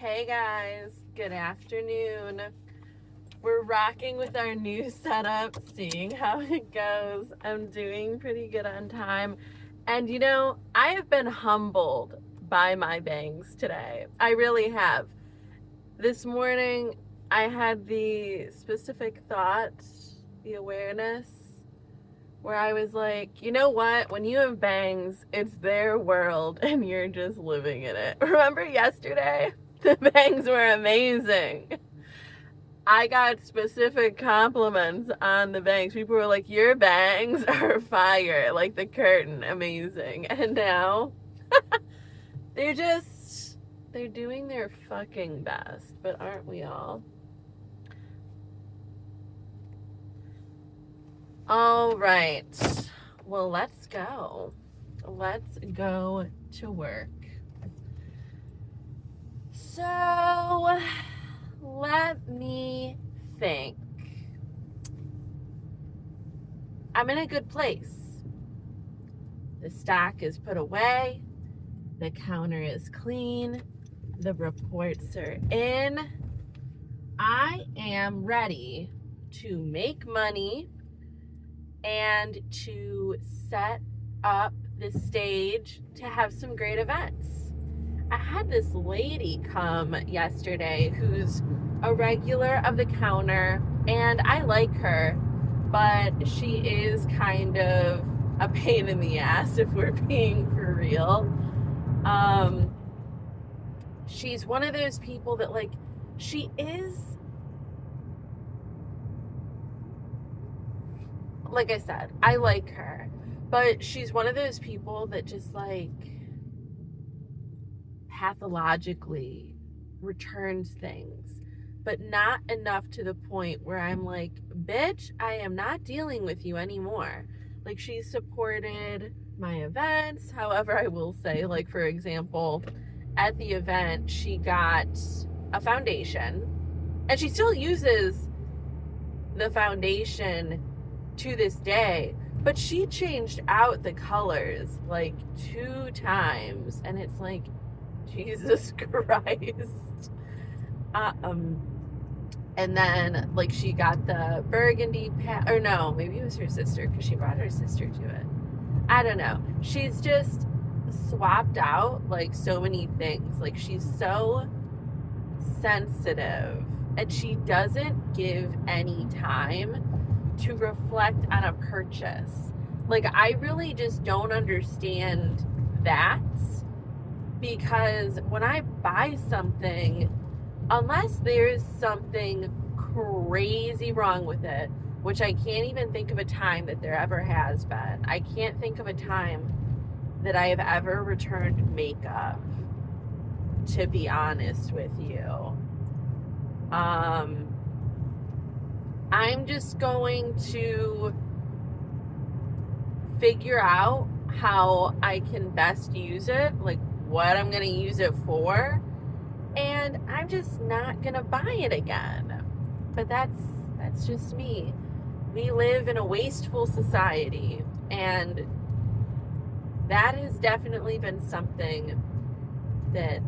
Hey guys, good afternoon. We're rocking with our new setup, seeing how it goes. I'm doing pretty good on time. And I have been humbled by my bangs today. I really have. This morning, I had the specific thought, the awareness, where I was like, you know what? When you have bangs, it's their world and you're just living in it. Remember yesterday? The bangs were amazing. I got specific compliments on the bangs. People were like, your bangs are fire, like the curtain, amazing. And now they're doing their fucking best, but aren't we all? All right. Well, let's go. Let's go to work. So, let me think. I'm in a good place. The stock is put away. The counter is clean. The reports are in. I am ready to make money and to set up the stage to have some great events. I had this lady come yesterday who's a regular of the counter, and I like her, but she is kind of a pain in the ass if we're being for real. She's one of those people that, like, she is, like I said, I like her, but she's one of those people that just, like, pathologically returns things, but not enough to the point where I'm like, bitch, I am not dealing with you anymore. Like, she supported my events. However, I will say, like, for example, at the event, she got a foundation, and she still uses the foundation to this day, but she changed out the colors like 2 times, and it's like, Jesus Christ. And then, like, she got the burgundy or no, maybe it was her sister, because she brought her sister to it. I don't know. She's just swapped out, like, so many things. Like, she's so sensitive, and she doesn't give any time to reflect on a purchase. Like, I really just don't understand that. Because when I buy something, unless there's something crazy wrong with it, which I can't even think of a time that there ever has been. I can't think of a time that I have ever returned makeup, to be honest with you. I'm just going to figure out how I can best use it, like what I'm going to use it for, and I'm just not going to buy it again. But that's just me. We live in a wasteful society, and that has definitely been something that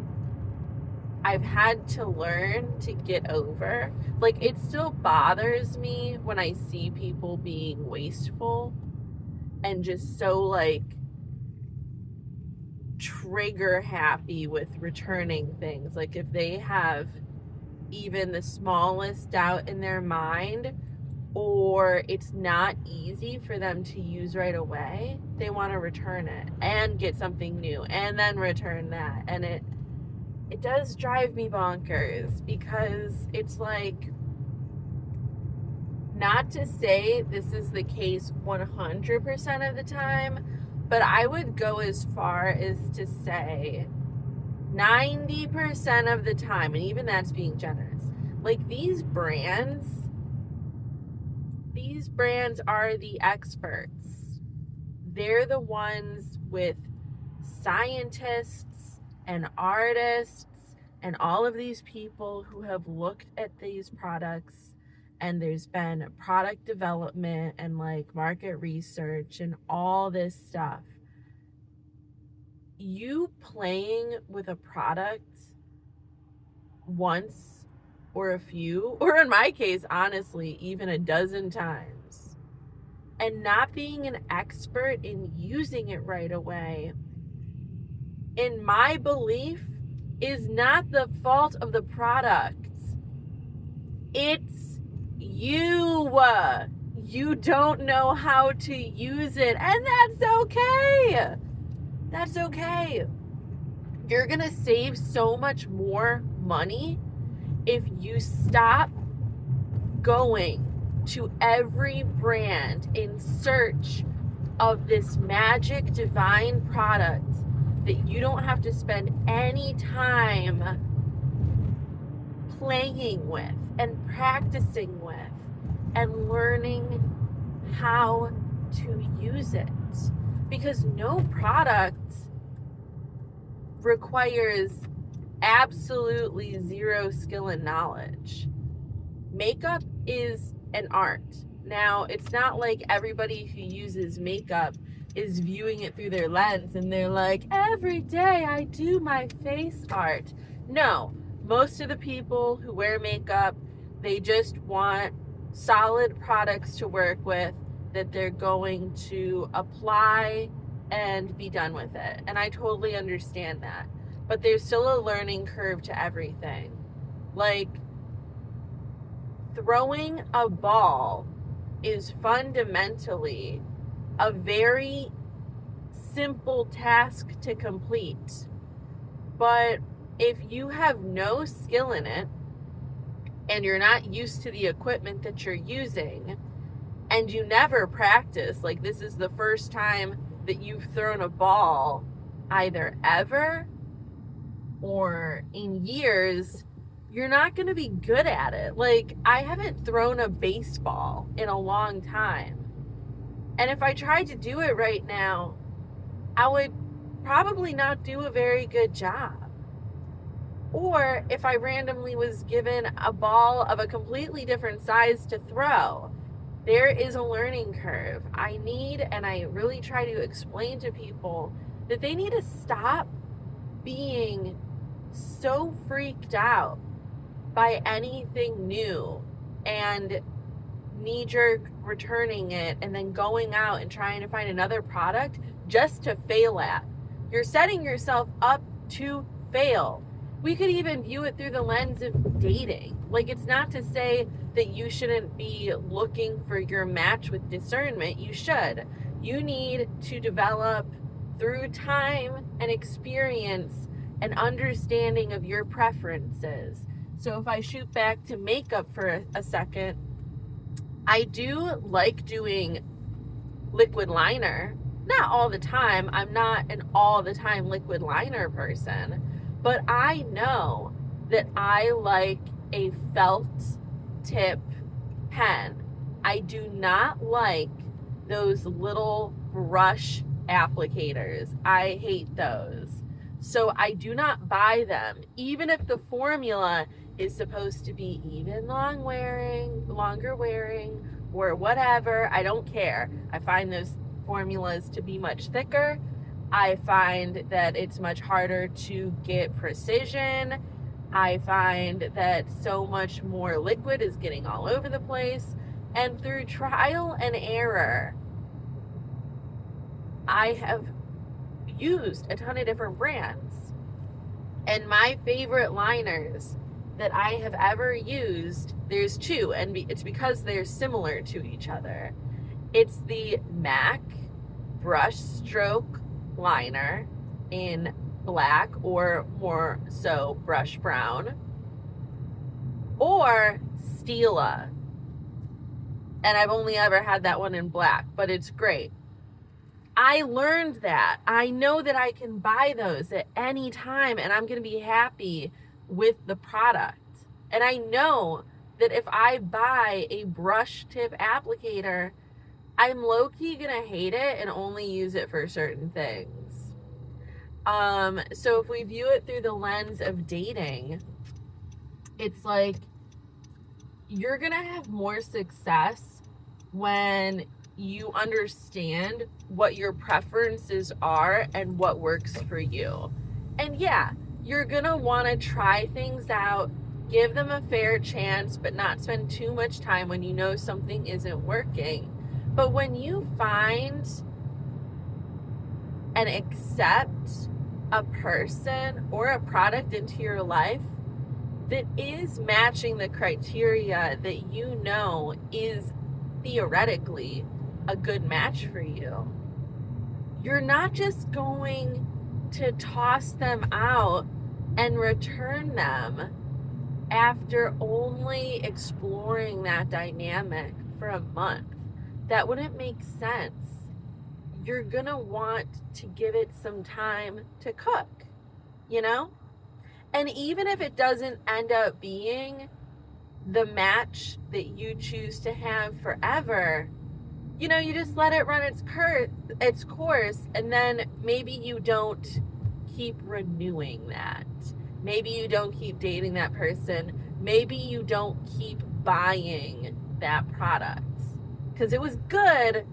I've had to learn to get over. Like, it still bothers me when I see people being wasteful and just so, like, trigger happy with returning things. Like, if they have even the smallest doubt in their mind, or it's not easy for them to use right away, they want to return it and get something new and then return that. And it does drive me bonkers, because it's like, not to say this is the case 100% of the time, but I would go as far as to say 90% of the time, and even that's being generous. Like, these brands are the experts. They're the ones with scientists and artists and all of these people who have looked at these products, and there's been product development and, like, market research and all this stuff. You playing with a product once or a few, or in my case, honestly, even a dozen times, and not being an expert in using it right away, in my belief, is not the fault of the product. It's you. You don't know how to use it, and that's okay. That's okay. You're gonna save so much more money if you stop going to every brand in search of this magic divine product that you don't have to spend any time playing with and practicing with and learning how to use it. Because no product requires absolutely zero skill and knowledge. Makeup is an art. Now, it's not like everybody who uses makeup is viewing it through their lens and they're like, every day I do my face art. No, most of the people who wear makeup, they just want solid products to work with that they're going to apply and be done with it. And I totally understand that. But there's still a learning curve to everything. Like, throwing a ball is fundamentally a very simple task to complete. But if you have no skill in it and you're not used to the equipment that you're using and you never practice, like this is the first time that you've thrown a ball either ever or in years, you're not going to be good at it. Like, I haven't thrown a baseball in a long time. And if I tried to do it right now, I would probably not do a very good job. Or if I randomly was given a ball of a completely different size to throw, there is a learning curve. I really try to explain to people that they need to stop being so freaked out by anything new and knee-jerk returning it and then going out and trying to find another product just to fail at. You're setting yourself up to fail. We could even view it through the lens of dating. Like, it's not to say that you shouldn't be looking for your match with discernment. You should. You need to develop through time and experience an understanding of your preferences. So if I shoot back to makeup for a second, I do like doing liquid liner. Not all the time. I'm not an all the time liquid liner person, but I know that I like a felt tip pen. I do not like those little brush applicators. I hate those. So I do not buy them, even if the formula is supposed to be even longer wearing, or whatever. I don't care. I find those formulas to be much thicker. I find that it's much harder to get precision. I find that so much more liquid is getting all over the place. And through trial and error, I have used a ton of different brands. And my favorite liners that I have ever used, there's two, and it's because they're similar to each other. It's the MAC brush stroke liner in black, or more so brush brown, or Stila. And I've only ever had that one in black, but it's great. I learned that. I know that I can buy those at any time and I'm going to be happy with the product. And I know that if I buy a brush tip applicator, I'm low-key going to hate it and only use it for certain things. So if we view it through the lens of dating, it's like you're going to have more success when you understand what your preferences are and what works for you. And yeah, you're gonna want to try things out give them a fair chance, but not spend too much time when you know something isn't working. But when you find and accept a person or a product into your life that is matching the criteria that you know is theoretically a good match for you, you're not just going to toss them out and return them after only exploring that dynamic for a month. That wouldn't make sense. You're gonna want to give it some time to cook, you know? And even if it doesn't end up being the match that you choose to have forever, you know, you just let it run its course, and then maybe you don't keep renewing that. Maybe you don't keep dating that person. Maybe you don't keep buying that product because it was good,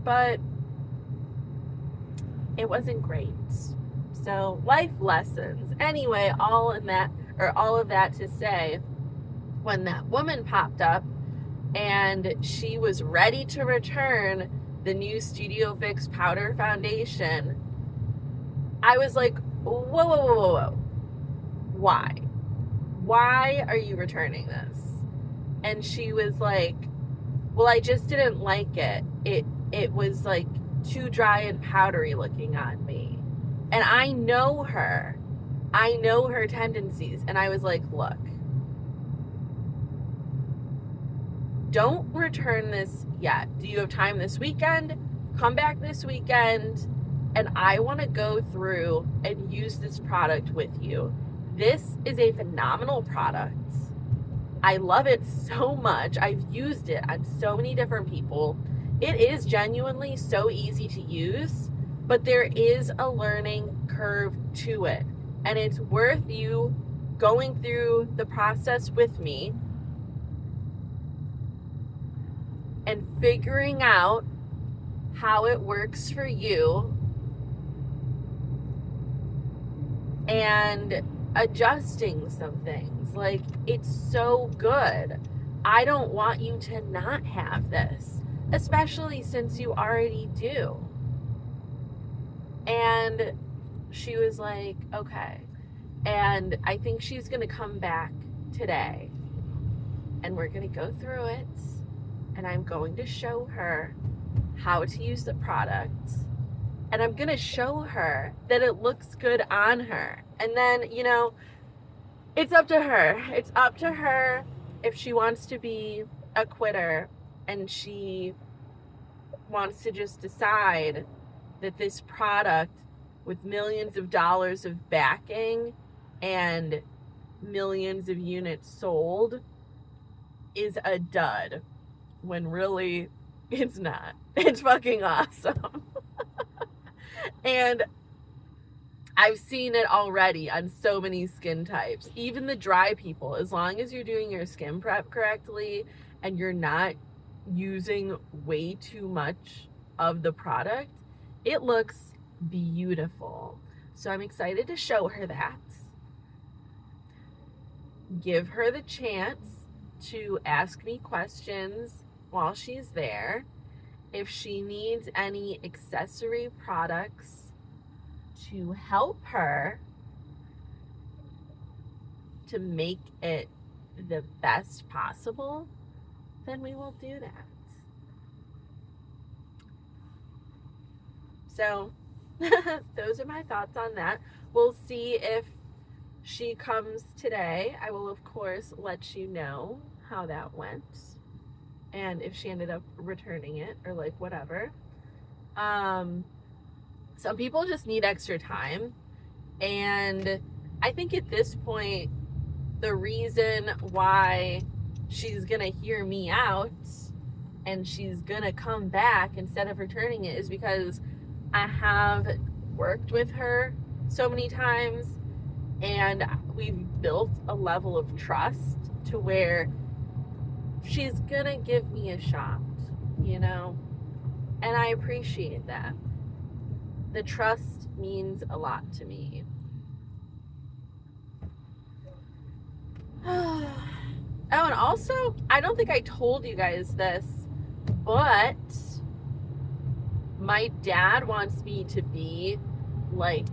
but it wasn't great. So, life lessons. Anyway, all of that to say, when that woman popped up and she was ready to return the new Studio Fix powder foundation, I was like, whoa. Why? Why are you returning this? And she was like, well, I just didn't like it. It was like too dry and powdery looking on me. And I know her tendencies. And I was like, look, don't return this yet. Do you have time this weekend? Come back this weekend, and I want to go through and use this product with you. This is a phenomenal product. I love it so much. I've used it on so many different people. It is genuinely so easy to use, but there is a learning curve to it. And it's worth you going through the process with me and figuring out how it works for you and adjusting some things. Like, it's so good. I don't want you to not have this, especially since you already do. And she was like, okay. And I think she's going to come back today, and we're going to go through it, and I'm going to show her how to use the product, and I'm going to show her that it looks good on her. And then, you know, it's up to her. It's up to her if she wants to be a quitter and she wants to just decide that this product with millions of dollars of backing and millions of units sold is a dud, when really it's not. It's fucking awesome. And I've seen it already on so many skin types. Even the dry people, as long as you're doing your skin prep correctly and you're not using way too much of the product, it looks beautiful. So I'm excited to show her that. Give her the chance to ask me questions while she's there. If she needs any accessory products to help her to make it the best possible, then we will do that. So those are my thoughts on that. We'll see if she comes today. I will, of course, let you know how that went and if she ended up returning it or like whatever. Some people just need extra time, and I think at this point the reason why she's gonna hear me out and she's gonna come back instead of returning it is because I have worked with her so many times and we've built a level of trust to where she's gonna give me a shot, you know? And I appreciate that. The trust means a lot to me. Oh, and also, I don't think I told you guys this, but my dad wants me to be like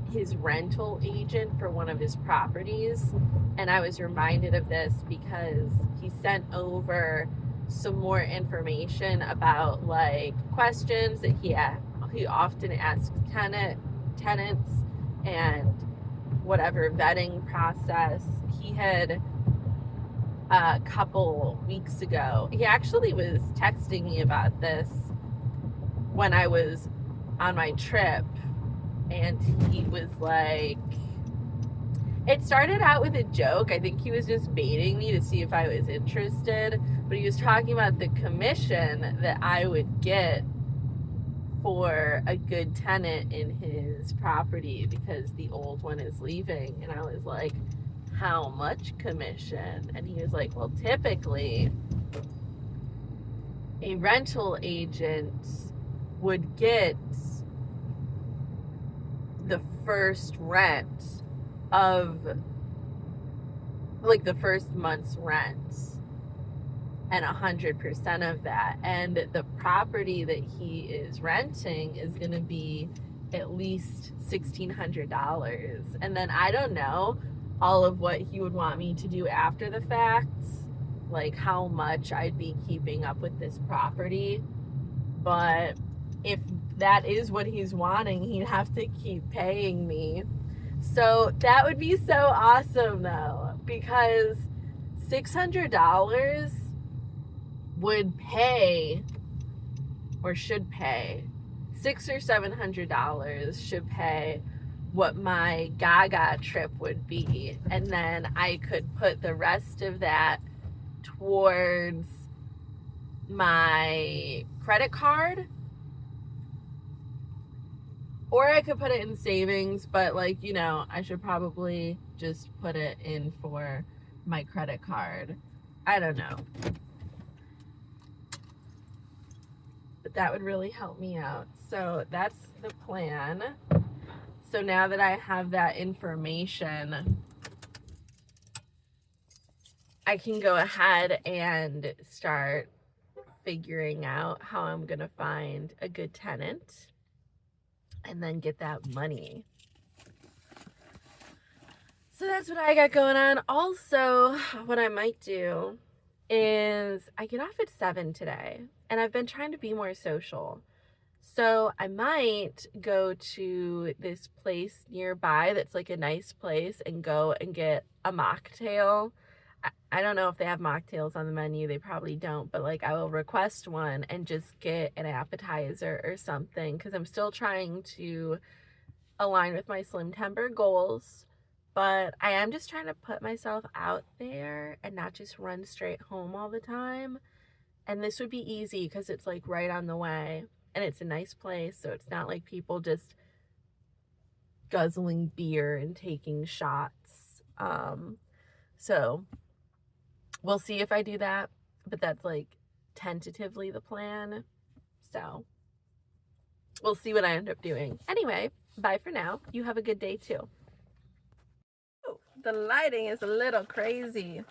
his rental agent for one of his properties. And I was reminded of this because he sent over some more information about like questions that he often asks tenants and whatever vetting process. He had a couple weeks ago, he actually was texting me about this when I was on my trip, and he was like, it started out with a joke. I think he was just baiting me to see if I was interested, but he was talking about the commission that I would get for a good tenant in his property because the old one is leaving. And I was like, how much commission? And he was like, well, typically a rental agent would get the first rent of like the first month's rent and 100% of that, and the property that he is renting is going to be at least $1,600. And then I don't know all of what he would want me to do after the fact, like how much I'd be keeping up with this property, but if that is what he's wanting, he'd have to keep paying me. So that would be so awesome though, because $600 would pay, or should pay, $600 or $700 should pay what my Gaga trip would be. And then I could put the rest of that towards my credit card, or I could put it in savings, but like, you know, I should probably just put it in for my credit card. I don't know. But that would really help me out. So that's the plan. So now that I have that information, I can go ahead and start figuring out how I'm gonna find a good tenant and then get that money. So that's what I got going on. Also, what I might do is I get off at 7 today, and I've been trying to be more social. So I might go to this place nearby that's like a nice place and go and get a mocktail. I don't know if they have mocktails on the menu. They probably don't, but like I will request one and just get an appetizer or something, because I'm still trying to align with my Slim Timber goals, but I am just trying to put myself out there and not just run straight home all the time. And this would be easy because it's like right on the way and it's a nice place, so it's not like people just guzzling beer and taking shots. So we'll see if I do that, but that's like tentatively the plan. So we'll see what I end up doing. Anyway, bye for now. You have a good day too. Oh, the lighting is a little crazy.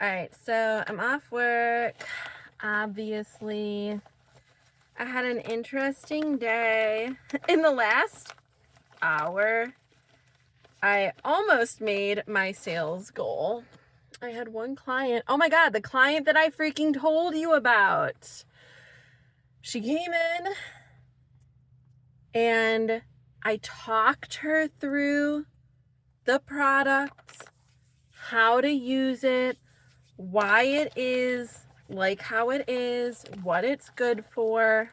All right, so I'm off work. Obviously, I had an interesting day. In the last hour, I almost made my sales goal. I had one client. Oh my God, the client that I freaking told you about. She came in and I talked her through the product, how to use it, why it is like how it is, what it's good for.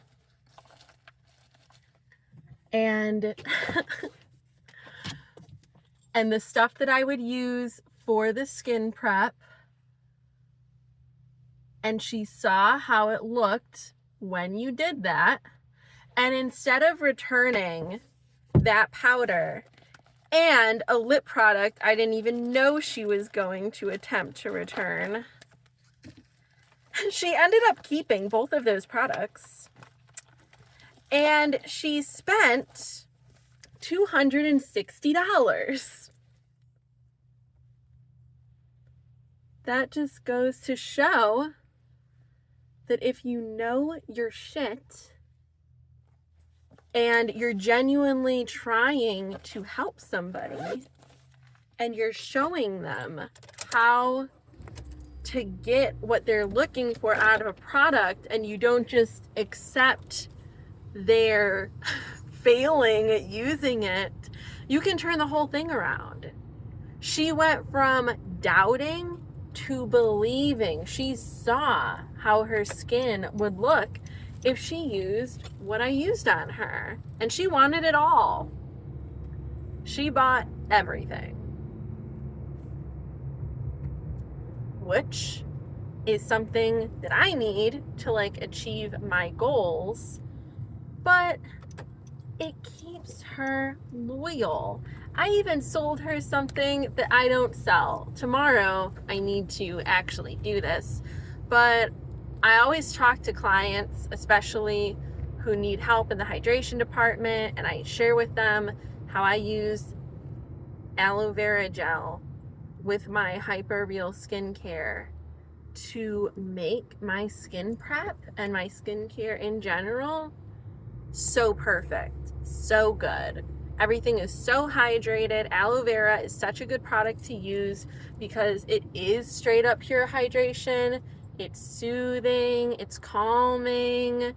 And and the stuff that I would use for the skin prep. And she saw how it looked when you did that. And instead of returning that powder and a lip product I didn't even know she was going to attempt to return, she ended up keeping both of those products. And she spent $260. that just goes to show that if you know your shit and you're genuinely trying to help somebody and you're showing them how to get what they're looking for out of a product, and you don't just accept their failing at using it, you can turn the whole thing around. She went from doubting to believing. She saw how her skin would look if she used what I used on her. And she wanted it all. She bought everything. Which is something that I need to like achieve my goals. But it keeps her loyal. I even sold her something that I don't sell. Tomorrow, I need to actually do this. But I always talk to clients, especially who need help in the hydration department, and I share with them how I use aloe vera gel with my Hyper Real skincare to make my skin prep and my skincare in general so perfect, so good. Everything is so hydrated. Aloe vera is such a good product to use because it is straight up pure hydration. It's soothing, it's calming,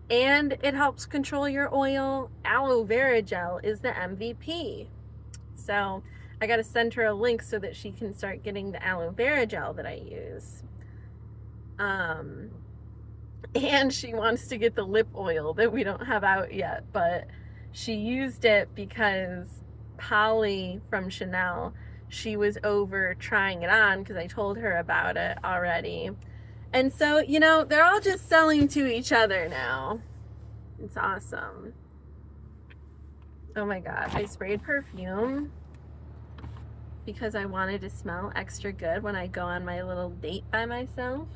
and it helps control your oil. Aloe vera gel is the MVP. So I got to send her a link so that she can start getting the aloe vera gel that I use. And she wants to get the lip oil that we don't have out yet, but she used it because Polly from Chanel, she was over trying it on because I told her about it already. And so, you know, they're all just selling to each other now. It's awesome. Oh my God, I sprayed perfume because I wanted to smell extra good when I go on my little date by myself.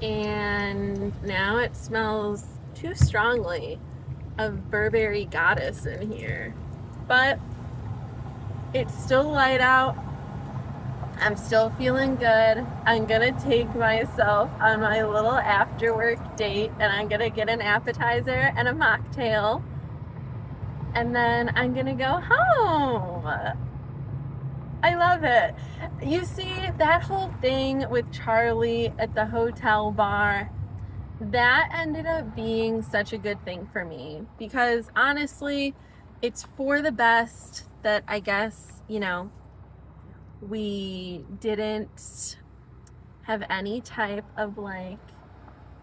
And now it smells too strongly of Burberry Goddess in here. But it's still light out. I'm still feeling good. I'm gonna take myself on my little after work date, and I'm gonna get an appetizer and a mocktail. And then I'm gonna go home. I love it. You see, that whole thing with Charlie at the hotel bar, that ended up being such a good thing for me because honestly, it's for the best that I guess, you know, we didn't have any type of like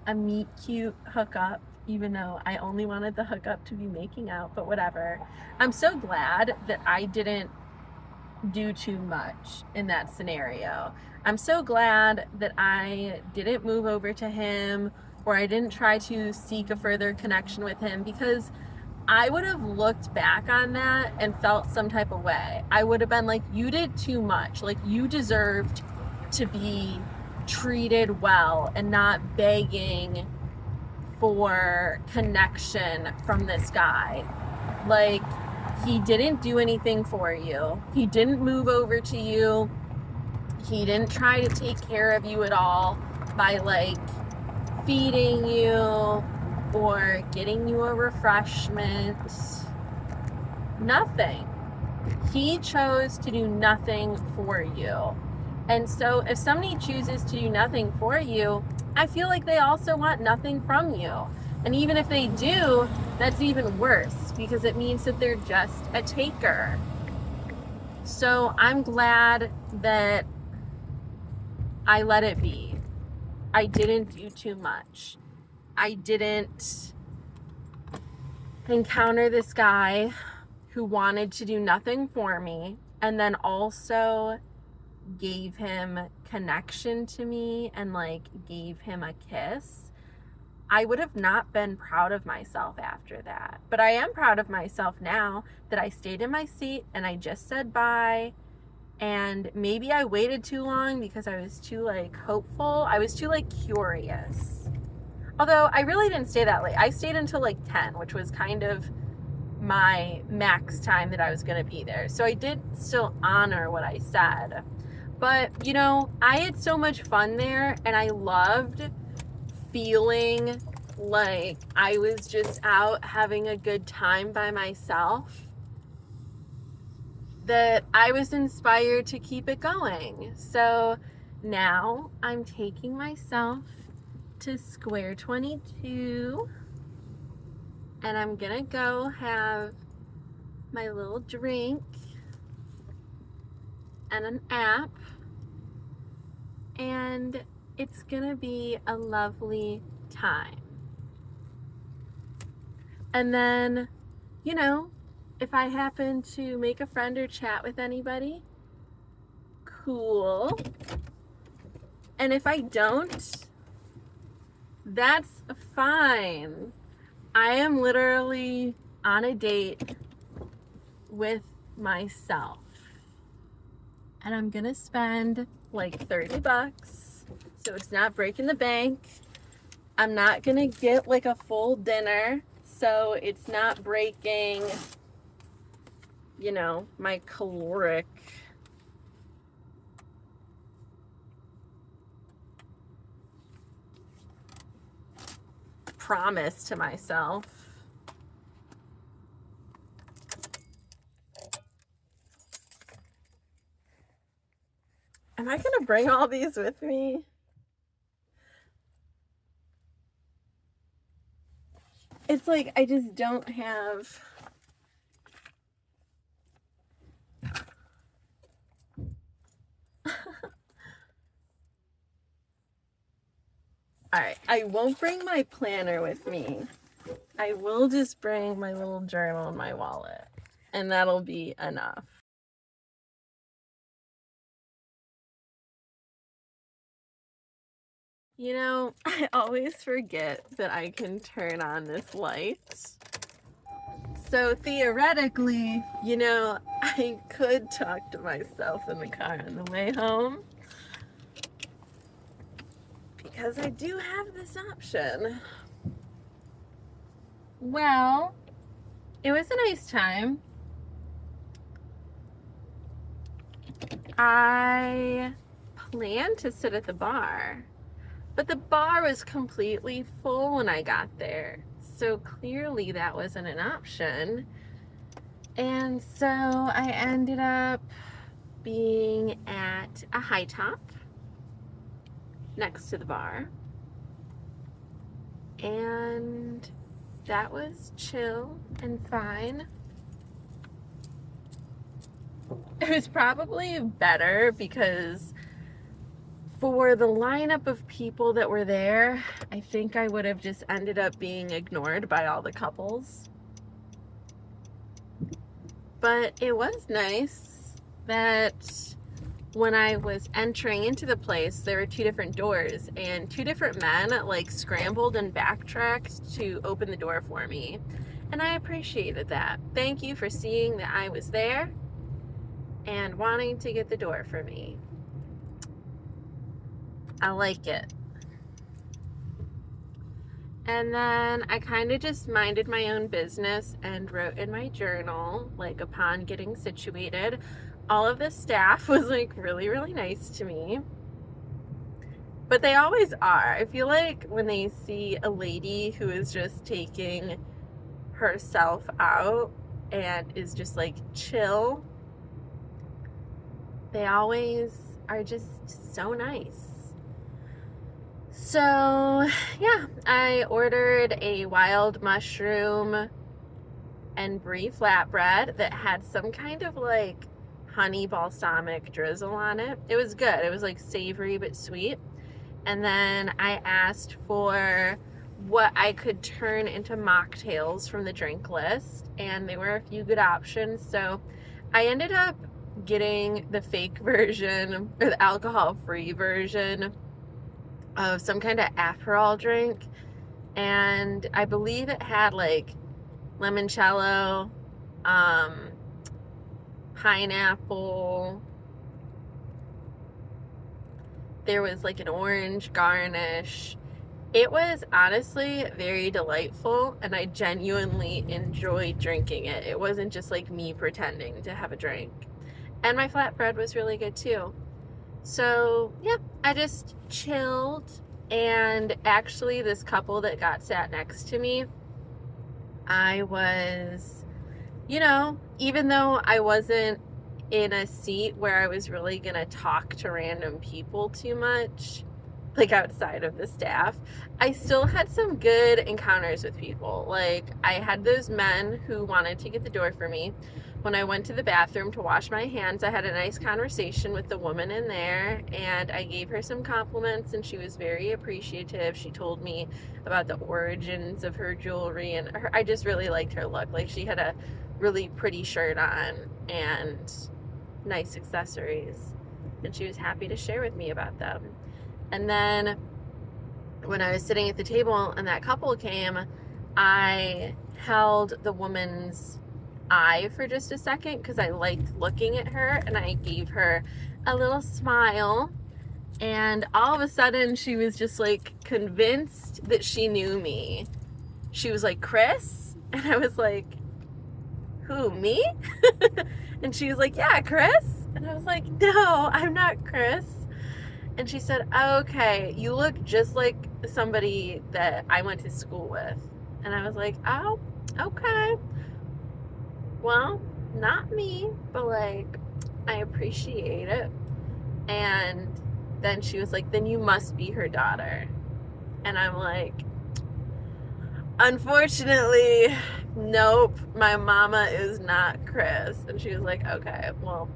a meet cute hookup, even though I only wanted the hookup to be making out, but whatever. I'm so glad that I didn't do too much in that scenario. I'm so glad that I didn't move over to him or I didn't try to seek a further connection with him, because I would have looked back on that and felt some type of way. I would have been like, you did too much. Like, you deserved to be treated well and not begging for connection from this guy. Like, he didn't do anything for you. He didn't move over to you. He didn't try to take care of you at all by like feeding you or getting you a refreshment. Nothing. He chose to do nothing for you. And so if somebody chooses to do nothing for you, I feel like they also want nothing from you. And even if they do, that's even worse because it means that they're just a taker. So I'm glad that I let it be. I didn't do too much. I didn't encounter this guy who wanted to do nothing for me and then also gave him connection to me and like gave him a kiss. I would have not been proud of myself after that. But I am proud of myself now that I stayed in my seat and I just said bye. And maybe I waited too long because I was too like hopeful. I was too like curious. Although I really didn't stay that late. I stayed until like 10, which was kind of my max time that I was going to be there. So I did still honor what I said. But, you know, I had so much fun there, and I loved feeling like I was just out having a good time by myself, that I was inspired to keep it going. So now I'm taking myself to Square 22, and I'm gonna go have my little drink and an app, and it's gonna be a lovely time. And then, you know, if I happen to make a friend or chat with anybody, cool. And if I don't, that's fine. I am literally on a date with myself. And I'm gonna spend like $30, so it's not breaking the bank. I'm not gonna get like a full dinner, so it's not breaking, you know, my caloric promise to myself. Am I gonna bring all these with me? It's like I just don't have. Alright, I won't bring my planner with me. I will just bring my little journal and my wallet, and that'll be enough. You know, I always forget that I can turn on this light. So theoretically, you know, I could talk to myself in the car on the way home, because I do have this option. Well, it was a nice time. I planned to sit at the bar, but the bar was completely full when I got there. So clearly that wasn't an option. And so I ended up being at a High Top next to the bar. And that was chill and fine. It was probably better because for the lineup of people that were there, I think I would have just ended up being ignored by all the couples. But it was nice that when I was entering into the place, there were two different doors, and two different men like scrambled and backtracked to open the door for me. And I appreciated that. Thank you for seeing that I was there and wanting to get the door for me. I like it. And then I kind of just minded my own business and wrote in my journal, like upon getting situated. All of the staff was like really, really nice to me. But they always are. I feel like when they see a lady who is just taking herself out and is just like chill, they always are just so nice. So, yeah, I ordered a wild mushroom and brie flatbread that had some kind of like honey balsamic drizzle on it. It was good. It was like savory but sweet. And then I asked for what I could turn into mocktails from the drink list, and there were a few good options. So I ended up getting the fake version, or the alcohol-free version of some kind of Aperol drink, and I believe it had like limoncello, pineapple. There was like an orange garnish, It was honestly very delightful, and I genuinely enjoyed drinking it. It wasn't just like me pretending to have a drink. And my flatbread was really good too. So, yeah, I just chilled. And actually, this couple that got sat next to me, I was, even though I wasn't in a seat where I was really going to talk to random people too much, like outside of the staff, I still had some good encounters with people. Like, I had those men who wanted to get the door for me. When I went to the bathroom to wash my hands, I had a nice conversation with the woman in there, and I gave her some compliments, and she was very appreciative. She told me about the origins of her jewelry, and I just really liked her look. Like, she had a really pretty shirt on and nice accessories, and she was happy to share with me about them. And then when I was sitting at the table and that couple came, I held the woman's eye for just a second because I liked looking at her, and I gave her a little smile, and all of a sudden she was just like convinced that she knew me. She was like, "Chris?" And I was like, "Who, me?" And she was like, "Yeah, Chris." And I was like, "No, I'm not Chris." And she said, "Okay, you look just like somebody that I went to school with." And I was like, "Oh, okay. Well, not me, but like, I appreciate it." And then she was like, "Then you must be her daughter." And I'm like, "Unfortunately, nope, my mama is not Chris." And she was like, "Okay, well,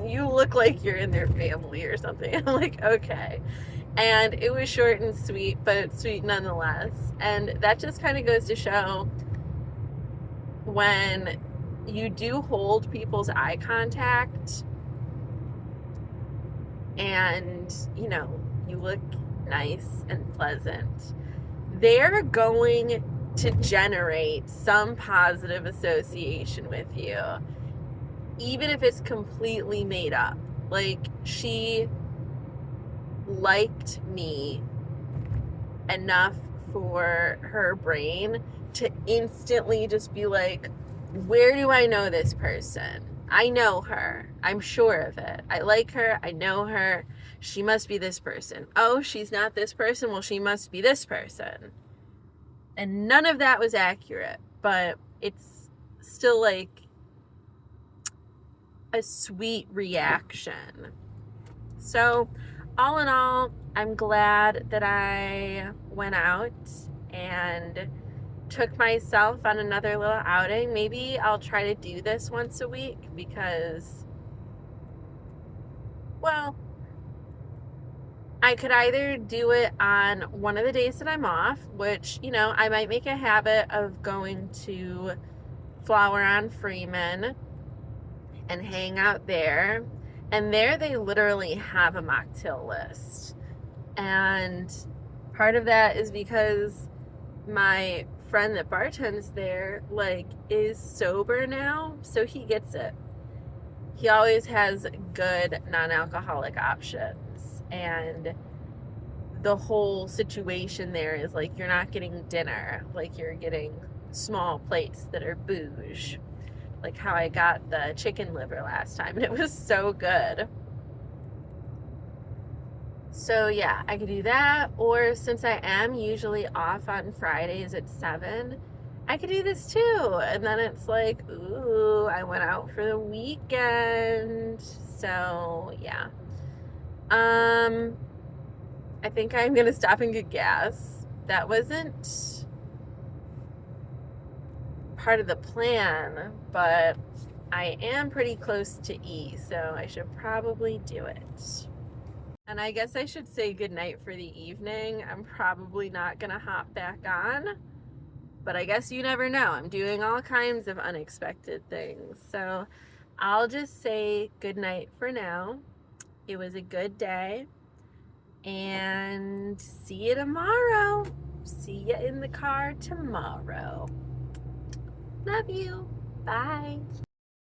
you look like you're in their family or something." I'm like, "Okay." And it was short and sweet, but sweet nonetheless. And that just kind of goes to show when you do hold people's eye contact and, you look nice and pleasant, they're going to generate some positive association with you, even if it's completely made up. Like, she liked me enough for her brain to instantly just be like, "Where do I know this person? I know her. I'm sure of it. I like her. I know her. She must be this person. Oh, she's not this person. Well, she must be this person." And none of that was accurate, but it's still like a sweet reaction. So, all in all, I'm glad that I went out and took myself on another little outing. Maybe I'll try to do this once a week because, well, I could either do it on one of the days that I'm off, which, I might make a habit of going to Flower on Freeman and hang out there. And there they literally have a mocktail list. And part of that is because my friend that bartends there, is sober now, so he gets it. He always has good non-alcoholic options, and the whole situation there is like, you're not getting dinner, like you're getting small plates that are bouge, like how I got the chicken liver last time, and it was so good. So yeah, I could do that, or since I am usually off on Fridays at 7, I could do this too. And then it's like, ooh, I went out for the weekend. So yeah. I think I'm gonna stop and get gas. That wasn't part of the plan, but I am pretty close to E, so I should probably do it. And I guess I should say goodnight for the evening. I'm probably not gonna hop back on, but I guess you never know. I'm doing all kinds of unexpected things. So I'll just say goodnight for now. It was a good day, and see you tomorrow. See you in the car tomorrow. Love you. Bye.